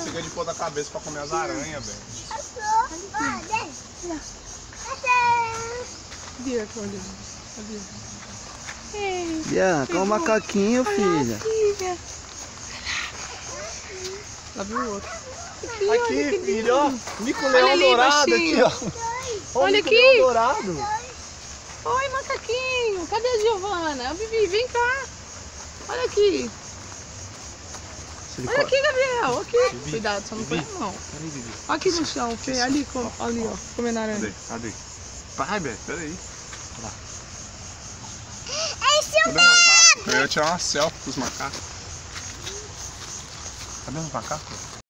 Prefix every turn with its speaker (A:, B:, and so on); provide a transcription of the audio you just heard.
A: esqueça de pôr da cabeça pra comer as aranhas, velho.
B: Bianca, olha o macaquinho, filha.
C: Lá viu o outro.
A: Aqui, filho, ó. Mico-leão dourado aqui, ó.
C: Olha aqui.
A: Mico-leão dourado.
C: Oi, macaquinho. Cadê a Giovana? Vivi, vem cá. Olha aqui. Olha aqui, Gabriel. Aqui.
A: Bibi,
C: Cuidado, só não põe
A: Bibi.
C: a mão.
A: Peraí, Bibi.
C: Olha aqui no chão, Fê. Ali, ali, ó. Comendo aranha.
A: Cadê? Vai, Bé, peraí. Olha lá.
D: Esse é o
A: Cadê o macaco? Eu ia tirar uma selfie com os macacos. Cadê os macacos?